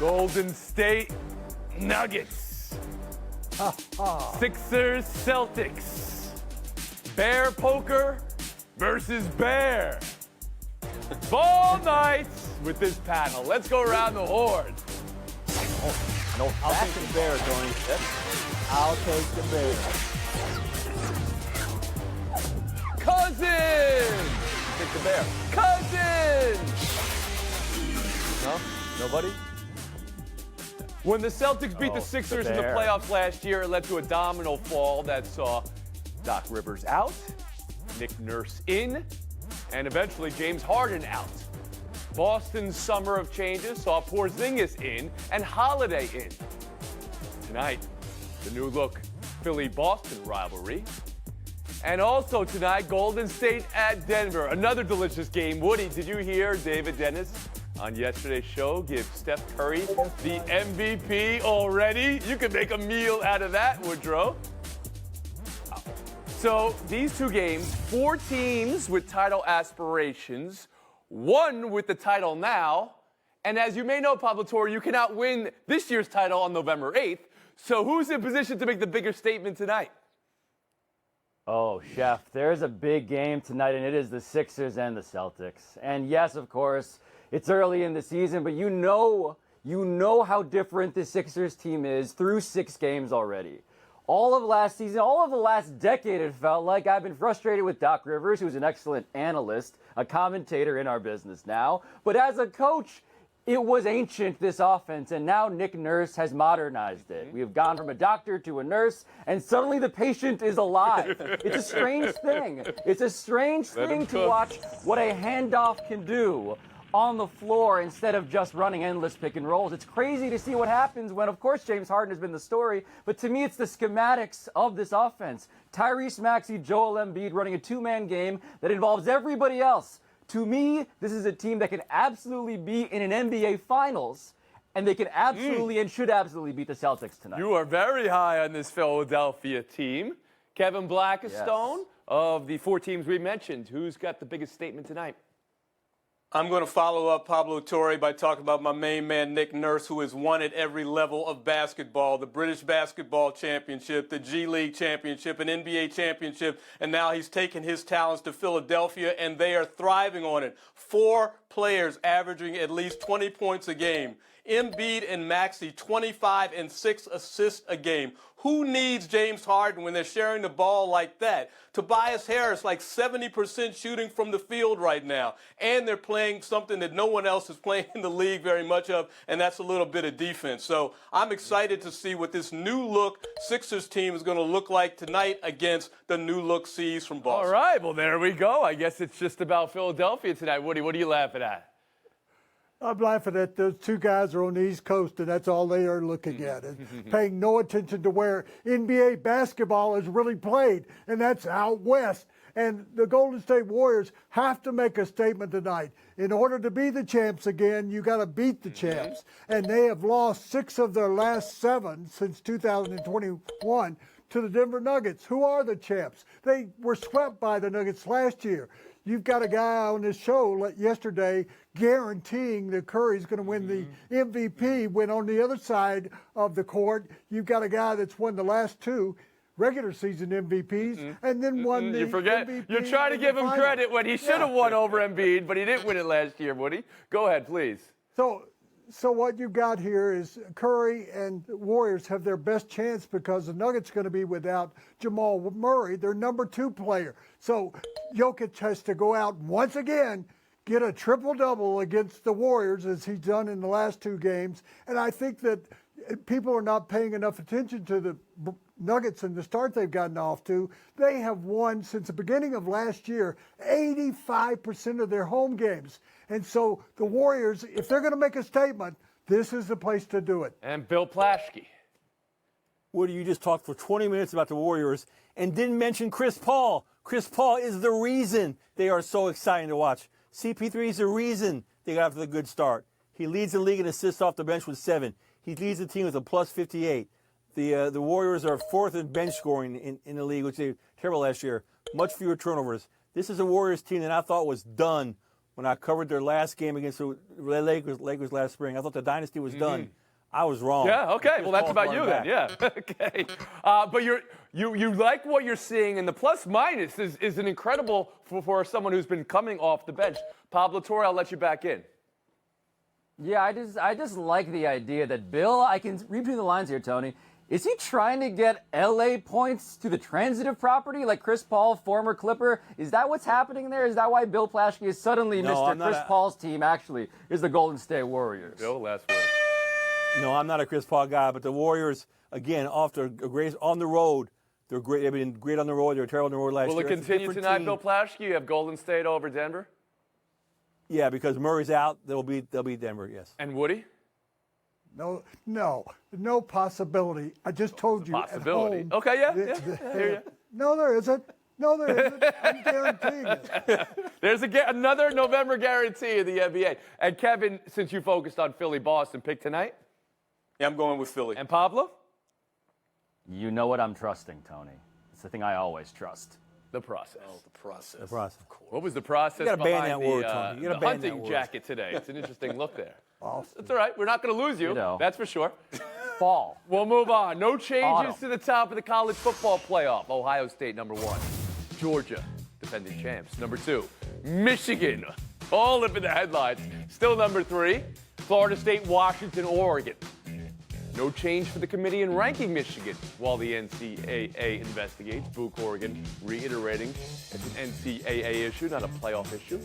Golden State Nuggets. Sixers Celtics. Bear poker versus bear. Ball nights with this panel. Let's go around the horn. No, I'll take the bear, Tony. Yep. I'll take the bear. Cousins. Take the bear. Cousins. No? Nobody? When the Celtics beat the Sixers in the Bear. playoffs last year, it led to a domino fall that saw Doc Rivers out, Nick Nurse in, and eventually James Harden out. Boston's summer of changes saw Porzingis in and Holiday in. Tonight, the new look Philly-Boston rivalry. And also tonight, Golden State at Denver. Another delicious game. Woody, did you hear David Dennis on yesterday's show give Steph Curry the MVP already? You could make a meal out of that, Woodrow. So these two games, 4 teams with title aspirations, 1 with the title now. And as you may know, Pablo Torre, you cannot win this year's title on November 8th. So who's in position to make the bigger statement tonight? Oh, Chef, there's a big game tonight, and it is the Sixers and the Celtics. And yes, of course, it's early in the season, but you know how different the Sixers team is through 6 games already. All of last season, all of the last decade, it felt like I've been frustrated with Doc Rivers, who's an excellent analyst, a commentator in our business now. But as a coach, it was ancient, this offense, and now Nick Nurse has modernized it. We have gone from a doctor to a nurse, and suddenly the patient is alive. It's a strange thing. It's a strange thing to watch what a handoff can do on the floor instead of just running endless pick and rolls. It's crazy to see what happens when, of course, James Harden has been the story, but to me, it's the schematics of this offense. Tyrese Maxey, Joel Embiid running a 2-man game that involves everybody else. To me, this is a team that can absolutely be in an NBA Finals, and they can absolutely and should absolutely beat the Celtics tonight. You are very high on this Philadelphia team. Kevin Blackistone, of the 4 teams we mentioned, who's got the biggest statement tonight? I'm going to follow up Pablo Torre by talking about my main man, Nick Nurse, who has won at every level of basketball, the British Basketball Championship, the G League Championship, an NBA Championship, and now he's taken his talents to Philadelphia, and they are thriving on it. 4 players averaging at least 20 points a game. Embiid and Maxey, 25 and 6 assists a game. Who needs James Harden when they're sharing the ball like that? Tobias Harris, like 70% shooting from the field right now. And they're playing something that no one else is playing in the league very much of, and that's a little bit of defense. So I'm excited to see what this new look Sixers team is going to look like tonight against the new look C's from Boston. All right, well, there we go. I guess it's just about Philadelphia tonight. Woody, what are you laughing at? I'm laughing at those 2 guys are on the East Coast, and that's all they are looking at, is paying no attention to where NBA basketball is really played, and that's out west. And the Golden State Warriors have to make a statement tonight. In order to be the champs again, you got to beat the champs. And they have lost 6 of their last 7 since 2021 to the Denver Nuggets, who are the champs. They were swept by the Nuggets last year. You've got a guy on this show yesterday guaranteeing that Curry's going to win the MVP, when on the other side of the court, you've got a guy that's won the last 2 regular season MVPs and then won the You forget. MVP. You're trying to give him credit when he should have won over Embiid, but he didn't win it last year, Woody. Go ahead, please. So what you've got here is Curry and the Warriors have their best chance because the Nuggets going to be without Jamal Murray, their number 2 player. So Jokic has to go out once again, get a triple-double against the Warriors, as he's done in the last 2 games. And I think that people are not paying enough attention to the Nuggets and the start they've gotten off to. They have won, since the beginning of last year, 85% of their home games. And so the Warriors, if they're going to make a statement, this is the place to do it. And Bill Plaschke. Woody, you just talked for 20 minutes about the Warriors and didn't mention Chris Paul. Chris Paul is the reason they are so exciting to watch. CP3 is the reason they got off to a good start. He leads the league in assists off the bench with 7. He leads the team with a plus 58. The Warriors are 4th in bench scoring in the league, which they were terrible last year. Much fewer turnovers. This is a Warriors team that I thought was done when I covered their last game against the Lakers last spring. I thought the dynasty was done. I was wrong. Yeah, okay. Well, that's Paul's about you then. back. Yeah. Okay. But you like what you're seeing, and the plus minus is an incredible for someone who's been coming off the bench. Pablo Torre, I'll let you back in. Yeah, I just like the idea that Bill, I can read between the lines here, Tony. Is he trying to get LA points to the transitive property like Chris Paul, former Clipper? Is that what's happening there? Is that why Bill Plaschke is suddenly Mr. Chris Paul's team actually is the Golden State Warriors? Bill, last word. No, I'm not a Chris Paul guy, but the Warriors, again, after a great on the road, they're great. They've been great on the road. They were terrible on the road last year. Will it continue tonight, Bill Plaschke? You have Golden State over Denver? Yeah, because Murray's out, they'll beat Denver, yes. And Woody? No possibility. I just told you. Possibility. At home, Okay, yeah. I hear you. No, there isn't. No, there isn't. I'm guaranteeing it. There's another November guarantee in the NBA. And Kevin, since you focused on Philly, Boston, pick tonight? Yeah, I'm going with Philly. And Pablo? You know what I'm trusting, Tony. It's the thing I always trust. The process. Oh, the process. The process. What was the process You gotta ban behind that word, the, Tony. You gotta the ban that hunting word. jacket today? It's an interesting look there. Awesome. That's all right. We're not going to lose you. You know. That's for sure. Fall. We'll move on. No changes Autumn. to the top of the college football playoff. Ohio State, number 1. Georgia, defending champs, number 2. Michigan, all up in the headlines, still number 3. Florida State, Washington, Oregon. No change for the committee in ranking Michigan while the NCAA investigates. Book Oregon reiterating it's an NCAA issue, not a playoff issue.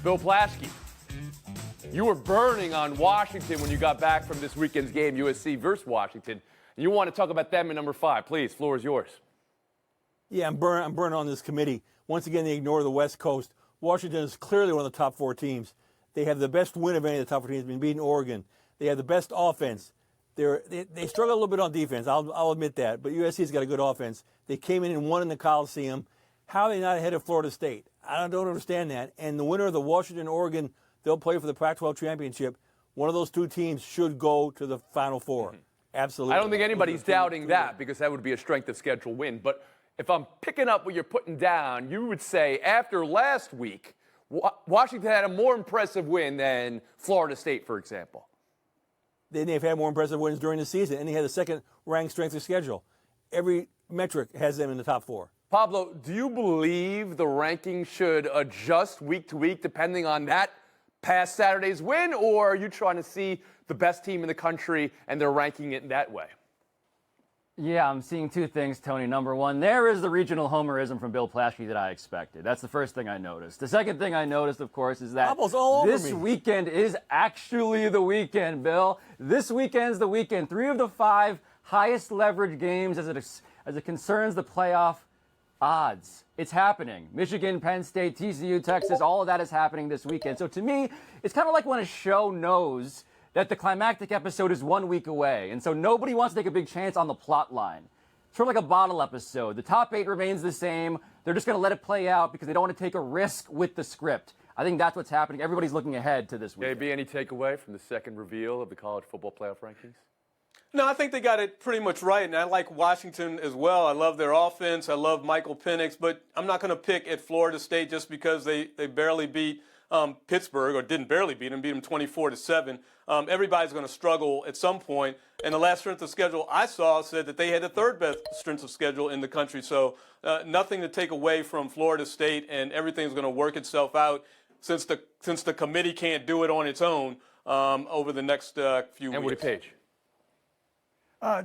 Bill Plaschke, you were burning on Washington when you got back from this weekend's game, USC versus Washington. You want to talk about them in number 5. Please, floor is yours. Yeah, I'm burning on this committee. Once again, they ignore the West Coast. Washington is clearly one of the top 4 teams. They have the best win of any of the top 4 teams, been beating Oregon. They have the best offense. They struggle a little bit on defense. I'll admit that. But USC's got a good offense. They came in and won in the Coliseum. How are they not ahead of Florida State? I don't understand that. And the winner of the Washington-Oregon, they'll play for the Pac-12 championship. One of those 2 teams should go to the Final Four. Absolutely. I don't think anybody's doubting that because that would be a strength of schedule win. But if I'm picking up what you're putting down, you would say after last week, Washington had a more impressive win than Florida State, for example. They've had more impressive wins during the season, and they had the second-ranked strength of schedule. Every metric has them in the top 4. Pablo, do you believe the ranking should adjust week to week depending on that past Saturday's win, or are you trying to see the best team in the country and they're ranking it in that way? Yeah, I'm seeing 2 things, Tony. Number 1, there is the regional homerism from Bill Plaschke that I expected. That's the first thing I noticed. The second thing I noticed, of course, is that Apple's all over this me. weekend is actually the weekend, Bill. This weekend's the weekend. 3 of the 5 highest leverage games as it concerns the playoff odds. It's happening. Michigan, Penn State, TCU, Texas, all of that is happening this weekend. So to me, it's kind of like when a show knows that the climactic episode is 1 week away, and so nobody wants to take a big chance on the plot line. Sort of like a bottle episode. The top 8 remains the same. They're just going to let it play out because they don't want to take a risk with the script. I think that's what's happening. Everybody's looking ahead to this week. JB, any takeaway from the second reveal of the college football playoff rankings? No, I think they got it pretty much right, and I like Washington as well. I love their offense. I love Michael Penix, but I'm not going to pick at Florida State just because they barely beat Pittsburgh, or didn't barely beat them 24-7. Everybody's going to struggle at some point. And the last strength of schedule I saw said that they had the 3rd best strength of schedule in the country. So nothing to take away from Florida State, and everything's going to work itself out since the committee can't do it on its own over the next few weeks. And Woody Page.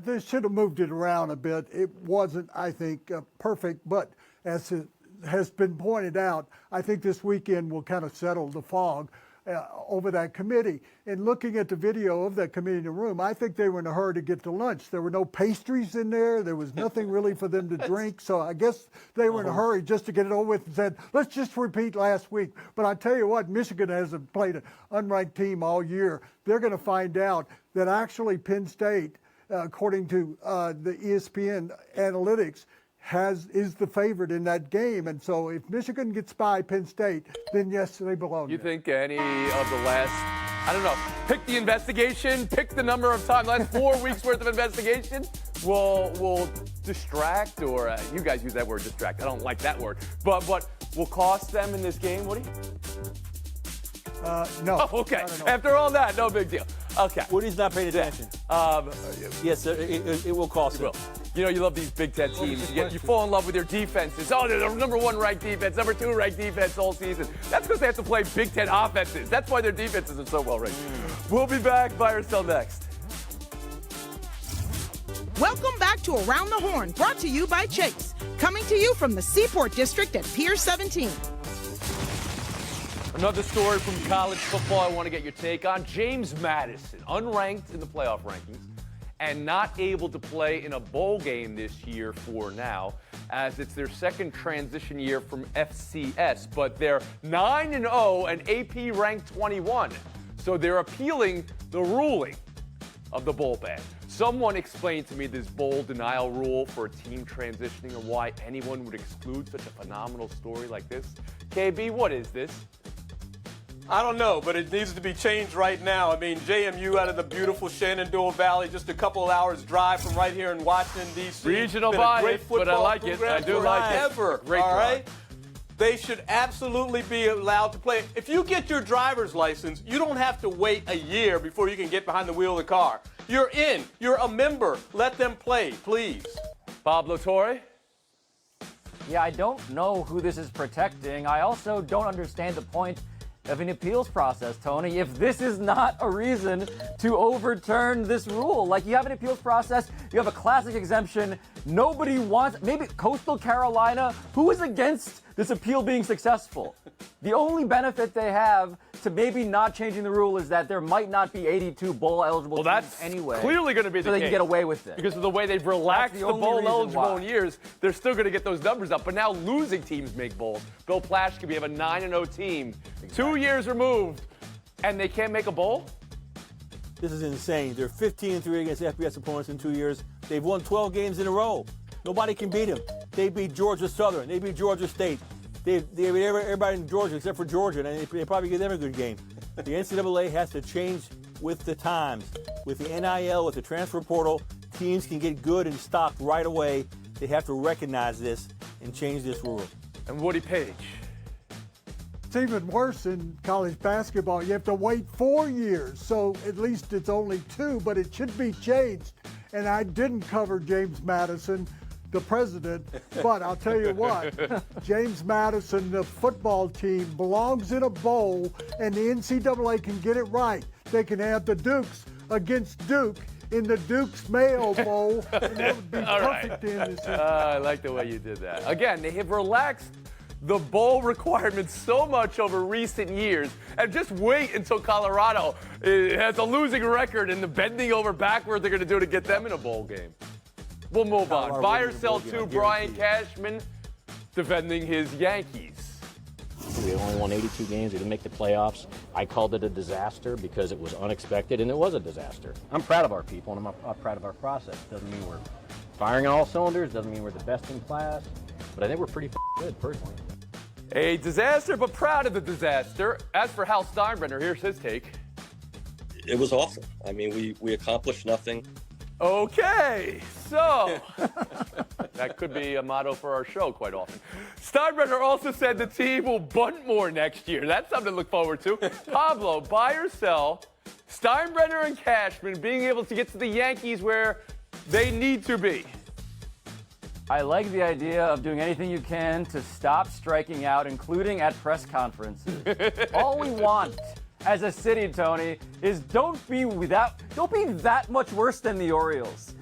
They should have moved it around a bit. It wasn't, I think, perfect, but as it has been pointed out, I think this weekend will kind of settle the fog over that committee. And looking at the video of that committee in the room, I think they were in a hurry to get to lunch. There were no pastries in there. There was nothing really for them to drink. So I guess they were in a hurry just to get it over with and said, let's just repeat last week. But I tell you what, Michigan hasn't played an unranked team all year. They're going to find out that actually Penn State, according to the ESPN analytics, is the favorite in that game. And so if Michigan gets by Penn State, then yes, they belong. You think any of the last, I don't know, pick the investigation, pick the number of times, last 4 weeks worth of investigation will distract, or you guys use that word distract. I don't like that word. But will cost them in this game, Woody? No. Oh, okay. I don't know. After all that, no big deal. Okay. Woody's not paying attention. Yes, sir, it will cost him. You know, you love these Big Ten teams. You fall in love with their defenses. Oh, they're the number 1 ranked defense, number 2 ranked defense all season. That's because they have to play Big Ten offenses. That's why their defenses are so well ranked. We'll be back. Buy or sell next. Welcome back to Around the Horn, brought to you by Chase. Coming to you from the Seaport District at Pier 17. Another story from college football I want to get your take on. James Madison, unranked in the playoff rankings, and not able to play in a bowl game this year for now, as it's their second transition year from FCS. But they're 9-0 and AP ranked 21. So they're appealing the ruling of the bowl ban. Someone explained to me this bowl denial rule for a team transitioning and why anyone would exclude such a phenomenal story like this. KB, what is this? I don't know, but it needs to be changed right now. I mean, JMU out of the beautiful Shenandoah Valley, just a couple of hours drive from right here in Washington, D.C. Regional Been a bias, great but I football like it. program I do like it. forever, Great all drive. right? They should absolutely be allowed to play. If you get your driver's license, you don't have to wait a year before you can get behind the wheel of the car. You're in. You're a member. Let them play, please. Pablo Torre? Yeah, I don't know who this is protecting. I also don't understand the point of an appeals process, Tony, if this is not a reason to overturn this rule. Like, you have an appeals process, you have a classic exemption, nobody wants, maybe Coastal Carolina, who is against this appeal being successful? The only benefit they have to maybe not changing the rule is that there might not be 82 bowl eligible teams That's anyway. clearly going to be the so they case. can get away with it. Because of the way they've relaxed That's the the only bowl reason eligible why. in years, they're still going to get those numbers up. But now losing teams make bowls. Bill Plaschke, we have a 9-0 team, 2 years removed, and they can't make a bowl? This is insane. They're 15-3 against FBS opponents in 2 years. They've won 12 games in a row. Nobody can beat them. They beat Georgia Southern. They beat Georgia State. They beat everybody in Georgia except for Georgia, and they probably give them a good game. The NCAA has to change with the times. With the NIL, with the transfer portal, teams can get good and stocked right away. They have to recognize this and change this rule. And Woody Page. It's even worse in college basketball. You have to wait 4 years, so at least it's only 2, but it should be changed. And I didn't cover James Madison, the president, but I'll tell you what, James Madison, the football team, belongs in a bowl, and the NCAA can get it right. They can have the Dukes against Duke in the Duke's Mayo Bowl, and that would be perfect to end the season. I like the way you did that. Again, they have relaxed the bowl requirements so much over recent years. And just wait until Colorado has a losing record and the bending over backward they're going to do to get them in a bowl game. We'll move on. Colorado Buy or winning a sell bowl game, two, I Brian guarantee Cashman defending his Yankees. We only won 82 games. We didn't make the playoffs. I called it a disaster because it was unexpected, and it was a disaster. I'm proud of our people, and I'm proud of our process. Doesn't mean we're firing on all cylinders. Doesn't mean we're the best in class. But I think we're pretty good, personally. A disaster, but proud of the disaster. As for Hal Steinbrenner, here's his take. It was awful. I mean, we accomplished nothing. Okay, so that could be a motto for our show quite often. Steinbrenner also said the team will bunt more next year. That's something to look forward to. Pablo, buy or sell, Steinbrenner and Cashman being able to get to the Yankees where they need to be. I like the idea of doing anything you can to stop striking out, including at press conferences. All we want as a city, Tony, is don't be that much worse than the Orioles.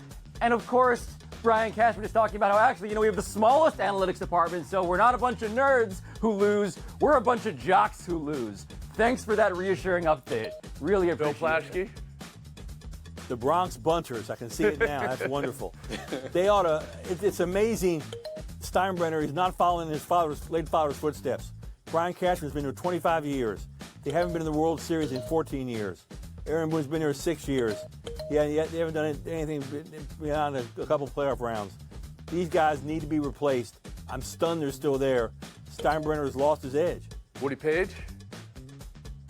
And of course, Brian Cashman is talking about how actually, we have the smallest analytics department, so we're not a bunch of nerds who lose, we're a bunch of jocks who lose. Thanks for that reassuring update. Really appreciate Bill it. Plaschke. The Bronx Bunters, I can see it now. That's wonderful. They ought to. It's amazing. Steinbrenner is not following his late father's footsteps. Brian Cashman's been here 25 years. They haven't been in the World Series in 14 years. Aaron Boone's been here 6 years. They haven't done anything beyond a couple playoff rounds. These guys need to be replaced. I'm stunned they're still there. Steinbrenner has lost his edge. Woody Page.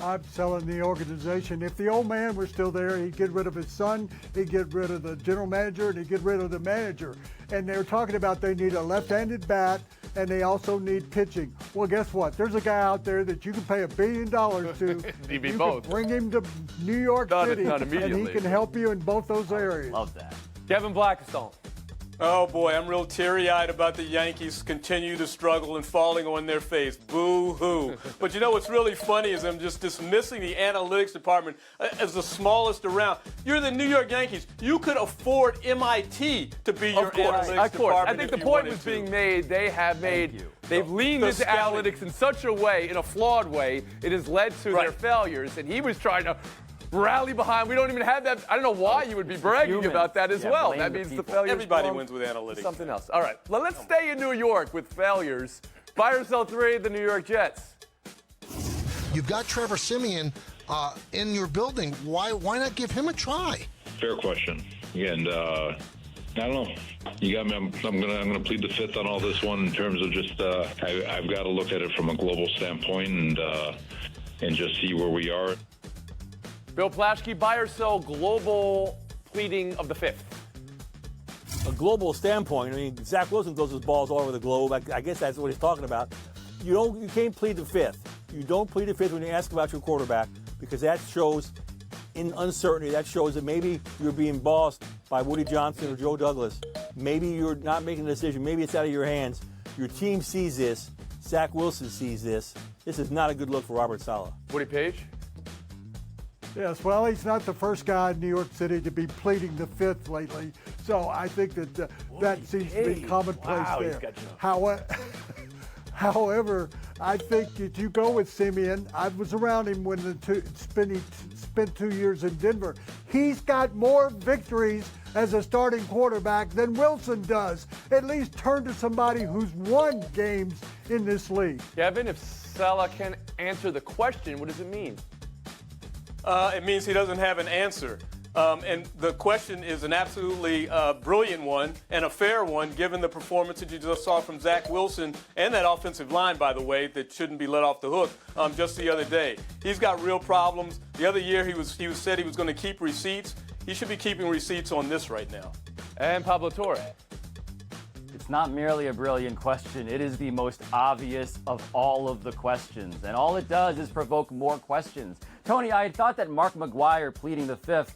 I'm selling the organization. If the old man were still there, he'd get rid of his son, he'd get rid of the general manager, and he'd get rid of the manager. And they're talking about they need a left-handed bat, and they also need pitching. Well, guess what? There's a guy out there that you can pay $1 billion to. He'd be you both. Can bring him to New York City, not and immediately. he can help you in both those areas. Love that. Kevin Blackstone. Oh boy, I'm real teary-eyed about the Yankees continue to struggle and falling on their face. Boo-hoo. But you know what's really funny is I'm just dismissing the analytics department as the smallest around. You're the New York Yankees. You could afford MIT to be your analytics Of course. department. I think if the you point wanted was to. being made. They have made. They've leaned The into scouting. analytics in such a way, in a flawed way, it has led to their Right. failures. And he was trying to rally behind. We don't even have that. I don't know why you would be bragging Humans. about that as Yeah, well. blame That the means the people. failures. Everybody belong wins with to analytics. something else. All right. Well, let's stay in New York with failures. Buy or sell 3 of the New York Jets. You've got Trevor Siemian in your building. Why not give him a try? Fair question. And I don't know. You got me. I'm gonna plead the fifth on all this one in terms of just I've got to look at it from a global standpoint and just see where we are. Bill Plaschke, buy or sell global pleading of the 5th. A global standpoint, I mean, Zach Wilson throws his balls all over the globe. I guess that's what he's talking about. You can't plead the 5th. You don't plead the 5th when you ask about your quarterback because that shows in uncertainty. That shows that maybe you're being bossed by Woody Johnson or Joe Douglas. Maybe you're not making a decision. Maybe it's out of your hands. Your team sees this. Zach Wilson sees this. This is not a good look for Robert Saleh. Woody Page? Yes, well, he's not the first guy in New York City to be pleading the 5th lately. So I think that that seems to be commonplace Wow, he's there. got you. However, I think if you go with Simeon, I was around him when he spent 2 years in Denver. He's got more victories as a starting quarterback than Wilson does. At least turn to somebody who's won games in this league. Kevin, if Salah can answer the question, what does it mean? It means he doesn't have an answer. And the question is an absolutely brilliant one and a fair one, given the performance that you just saw from Zach Wilson and that offensive line, by the way, that shouldn't be let off the hook just the other day. He's got real problems. The other year he said he was going to keep receipts. He should be keeping receipts on this right now. And Pablo Torre. It's not merely a brilliant question. It is the most obvious of all of the questions. And all it does is provoke more questions. Tony, I had thought that Mark McGwire pleading the 5th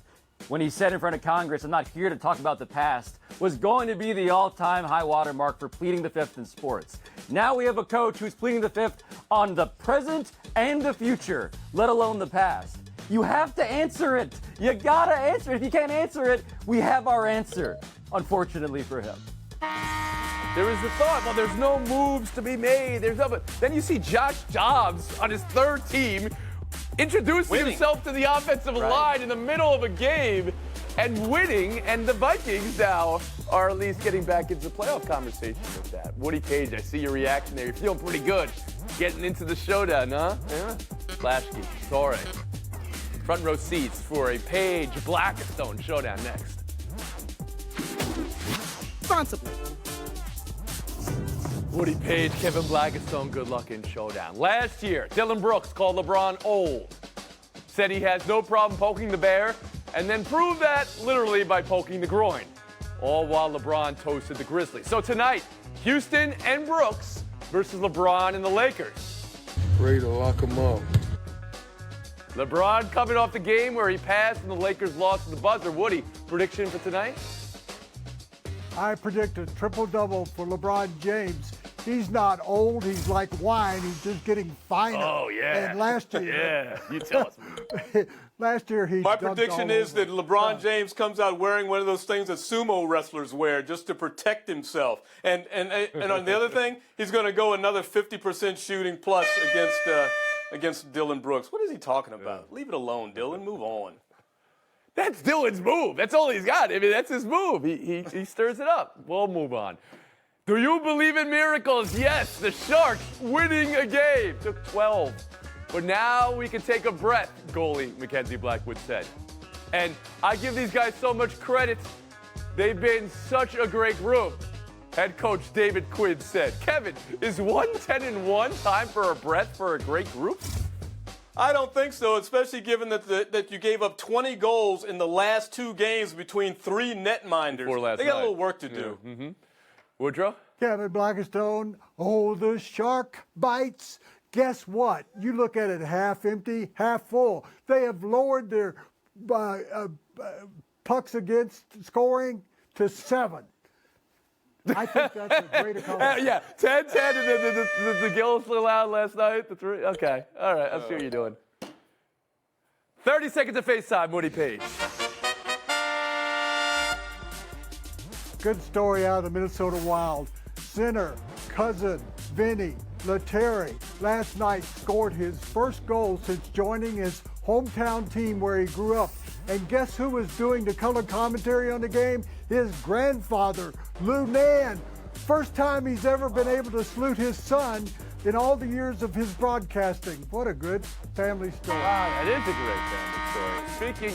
when he said in front of Congress, I'm not here to talk about the past, was going to be the all-time high water mark for pleading the 5th in sports. Now we have a coach who's pleading the 5th on the present and the future, let alone the past. You have to answer it. You gotta answer it. If you can't answer it, we have our answer, unfortunately for him. There was the thought, well, there's no moves to be made. There's no, but then you see Josh Dobbs on his 3rd team introducing himself to the offensive line in the middle of a game and winning, and the Vikings now are at least getting back into the playoff conversation with that. Woody Page, I see your reaction there. You're feeling pretty good. Getting into the showdown, huh? Yeah. Plaschke, Torre. Front row seats for a Page Blackstone showdown next. Responsibly. Woody Page, Kevin Blackstone, good luck in showdown. Last year, Dylan Brooks called LeBron old. Said he has no problem poking the bear, and then proved that literally by poking the groin. All while LeBron toasted the Grizzlies. So tonight, Houston and Brooks versus LeBron and the Lakers. Ready to lock them up. LeBron coming off the game where he passed and the Lakers lost at the buzzer. Woody, prediction for tonight? I predict a triple-double for LeBron James. He's not old. He's like wine. He's just getting finer. Oh, yeah. And last year, Yeah, you tell us. last year he. My dunked prediction all is over. that LeBron James comes out wearing one of those things that sumo wrestlers wear just to protect himself. And on the other thing, he's going to go another 50% shooting plus against Dylan Brooks. What is he talking about? Leave it alone, Dylan. Move on. That's Dylan's move. That's all he's got. I mean, that's his move. He stirs it up. We'll move on. Do you believe in miracles? Yes, the Sharks winning a game. Took 12. But now we can take a breath, goalie Mackenzie Blackwood said. And I give these guys so much credit. They've been such a great group. Head coach David Quinn said. Kevin, is 1-10-1 time for a breath for a great group? I don't think so, especially given that you gave up 20 goals in the last 2 games between 3 netminders. Before last they got night. a little work to do. Yeah. Mm-hmm. Woodrow? Kevin Blackistone, oh, the shark bites. Guess what? You look at it half empty, half full. They have lowered their pucks against scoring to 7. I think that's a great accomplishment. Yeah, 10-10, and then the Gillis allowed last night. The 3. Okay, all right, I see what you're doing. 30 seconds of FaceTime, Woody Page. Good story out of the Minnesota Wild. Center, cousin, Vinny, Letary, last night scored his first goal since joining his hometown team where he grew up. And guess who was doing the color commentary on the game? His grandfather, Lou Nan. First time he's ever been able to salute his son in all the years of his broadcasting. What a good family story. Wow, that is a great family story.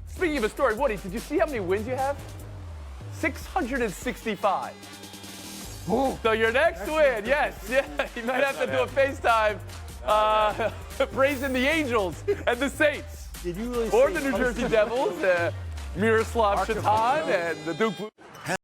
Speaking of a story, Woody, did you see how many wins you have? 665. Oh, So your next win, yes, yeah, you might have to do a FaceTime praising the Angels and the Saints. Did you really Or say the New Jersey Devils, Miroslav Shatan, and the Duke Blue.